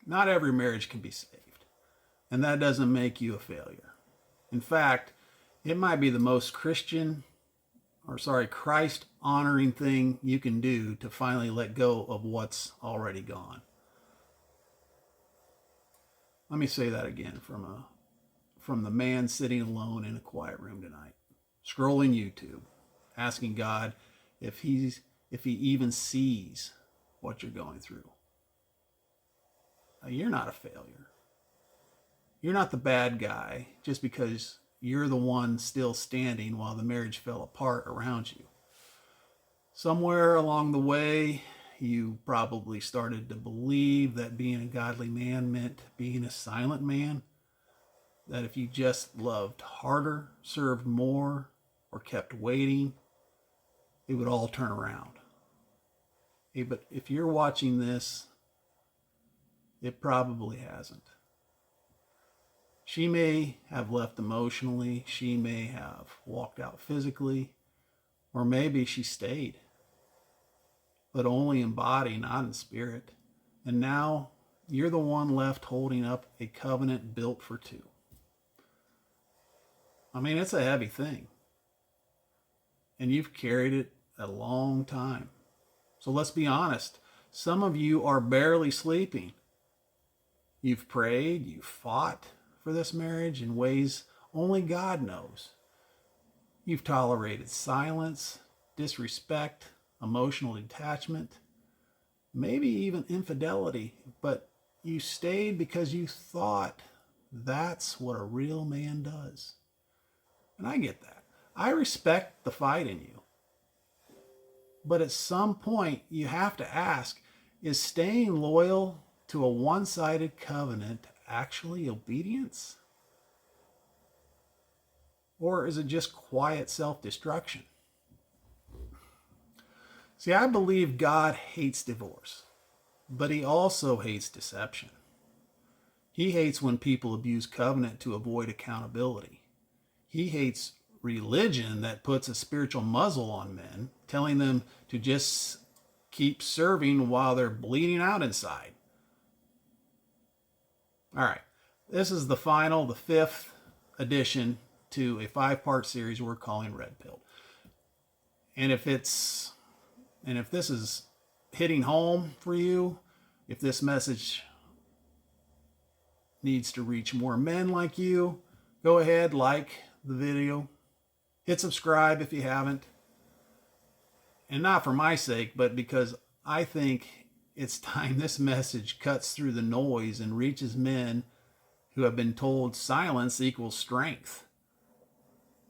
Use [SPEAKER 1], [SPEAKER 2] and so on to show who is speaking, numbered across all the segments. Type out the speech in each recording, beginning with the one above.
[SPEAKER 1] Not every marriage can be saved, and that doesn't make you a failure. In fact, it might be the most Christ honoring thing you can do to finally let go of what's already gone. Let me say that again from the man sitting alone in a quiet room tonight, scrolling YouTube, asking God if he even sees what you're going through. Now, you're not a failure. You're not the bad guy just because you're the one still standing while the marriage fell apart around you. Somewhere along the way, you probably started to believe that being a godly man meant being a silent man, that if you just loved harder, served more, or kept waiting, it would all turn around. Hey, but if you're watching this, it probably hasn't. She may have left emotionally, she may have walked out physically, or maybe she stayed, but only in body, not in spirit. And now you're the one left holding up a covenant built for two. I mean, it's a heavy thing. And you've carried it a long time. So let's be honest. Some of you are barely sleeping. You've prayed, you've fought for this marriage in ways only God knows. You've tolerated silence, disrespect, emotional detachment, maybe even infidelity, but you stayed because you thought that's what a real man does. And I get that. I respect the fight in you. But at some point, you have to ask, is staying loyal to a one-sided covenant actually obedience? Or is it just quiet self-destruction? See, I believe God hates divorce, but he also hates deception. He hates when people abuse covenant to avoid accountability. He hates religion that puts a spiritual muzzle on men, telling them to just keep serving while they're bleeding out inside. All right, this is the fifth addition to a 5-part series we're calling Red Pill. And if this is hitting home for you, if this message needs to reach more men like you, go ahead, like the video, hit subscribe if you haven't. And not for my sake, but because I think it's time this message cuts through the noise and reaches men who have been told silence equals strength.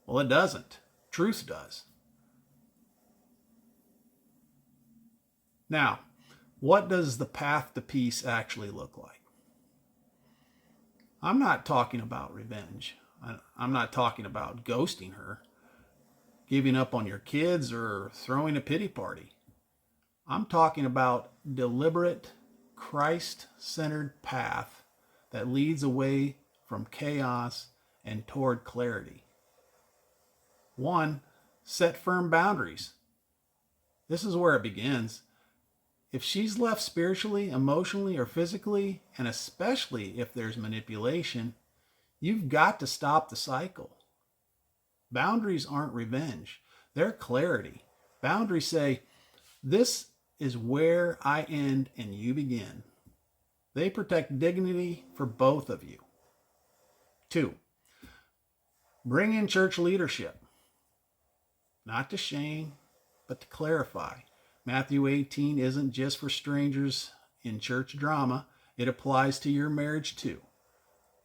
[SPEAKER 1] Well, it doesn't. Truth does. Now, what does the path to peace actually look like? I'm not talking about revenge. I'm not talking about ghosting her, giving up on your kids, or throwing a pity party. I'm talking about deliberate, Christ-centered path that leads away from chaos and toward clarity. 1, set firm boundaries. This is where it begins. If she's left spiritually, emotionally, or physically, and especially if there's manipulation, you've got to stop the cycle. Boundaries aren't revenge. They're clarity. Boundaries say, this is where I end and you begin. They protect dignity for both of you. 2, bring in church leadership. Not to shame, but to clarify. Matthew 18 isn't just for strangers in church drama. It applies to your marriage too.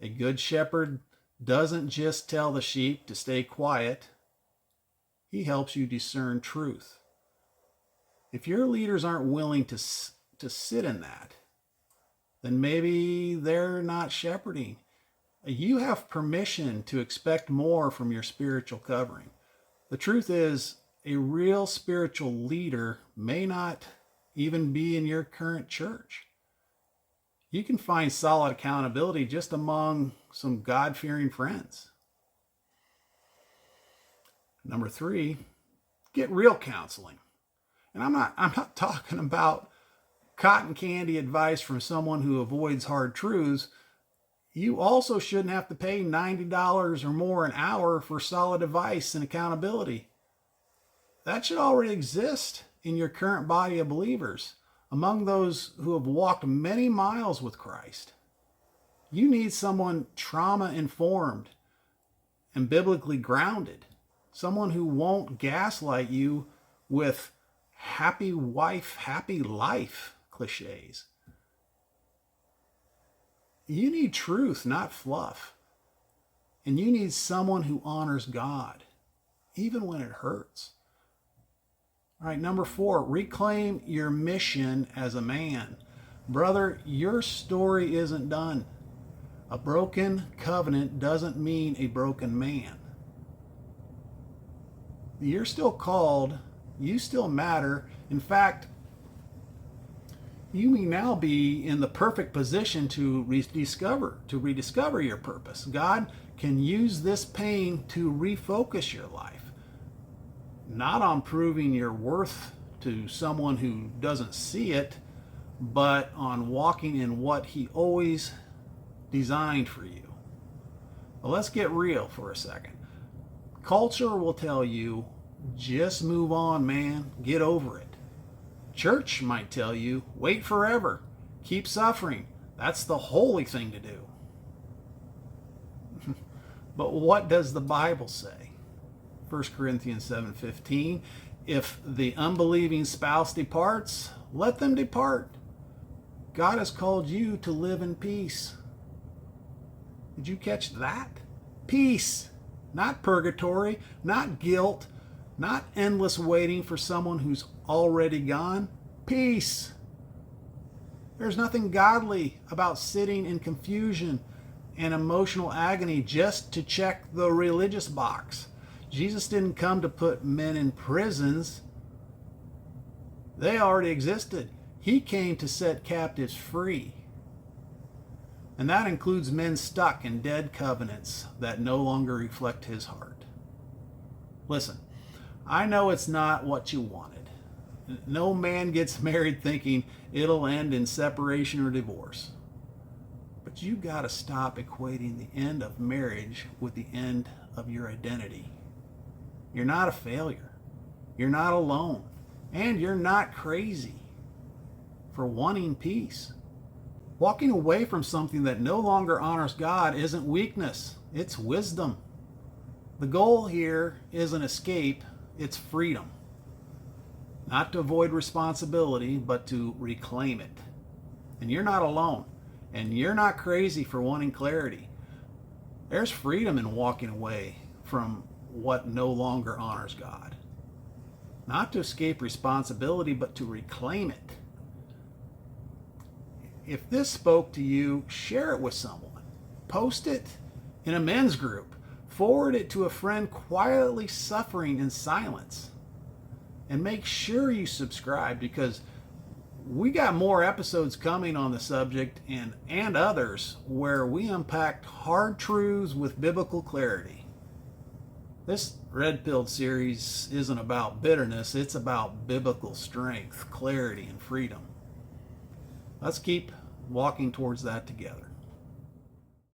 [SPEAKER 1] A good shepherd doesn't just tell the sheep to stay quiet. He helps you discern truth. If your leaders aren't willing to sit in that, then maybe they're not shepherding. You have permission to expect more from your spiritual covering. The truth is, a real spiritual leader may not even be in your current church. You can find solid accountability just among some God-fearing friends. Number 3, get real counseling. And I'm not talking about cotton candy advice from someone who avoids hard truths, you also shouldn't have to pay $90 or more an hour for solid advice and accountability. That should already exist in your current body of believers, among those who have walked many miles with Christ. You need someone trauma informed and biblically grounded, someone who won't gaslight you with happy wife, happy life cliches. You need truth, not fluff. And you need someone who honors God, even when it hurts. All right, number 4, reclaim your mission as a man. Brother, your story isn't done. A broken covenant doesn't mean a broken man. You're still called. You still matter. In fact, you may now be in the perfect position to rediscover your purpose. God can use this pain to refocus your life, not on proving your worth to someone who doesn't see it, but on walking in what He always designed for you. Well, let's get real for a second. Culture will tell you, just move on, man. Get over it. Church might tell you, wait forever. Keep suffering. That's the holy thing to do. But what does the Bible say? 1 Corinthians 7:15, if the unbelieving spouse departs, let them depart. God has called you to live in peace. Did you catch that? Peace, not purgatory, not guilt, not endless waiting for someone who's already gone. Peace. There's nothing godly about sitting in confusion and emotional agony just to check the religious box. Jesus didn't come to put men in prisons. They already existed. He came to set captives free. And that includes men stuck in dead covenants that no longer reflect His heart. Listen, I know it's not what you wanted. No man gets married thinking it'll end in separation or divorce. But you got to stop equating the end of marriage with the end of your identity. You're not a failure. You're not alone. And you're not crazy for wanting peace. Walking away from something that no longer honors God isn't weakness, it's wisdom. The goal here isn't escape, it's freedom. Not to avoid responsibility, but to reclaim it. And you're not alone. And you're not crazy for wanting clarity. There's freedom in walking away from what no longer honors God. Not to escape responsibility, but to reclaim it. If this spoke to you, share it with someone. Post it in a men's group. Forward it to a friend quietly suffering in silence. And make sure you subscribe, because we got more episodes coming on the subject and others where we unpack hard truths with biblical clarity. This Red Pilled series isn't about bitterness, it's about biblical strength, clarity, and freedom. Let's keep walking towards that together.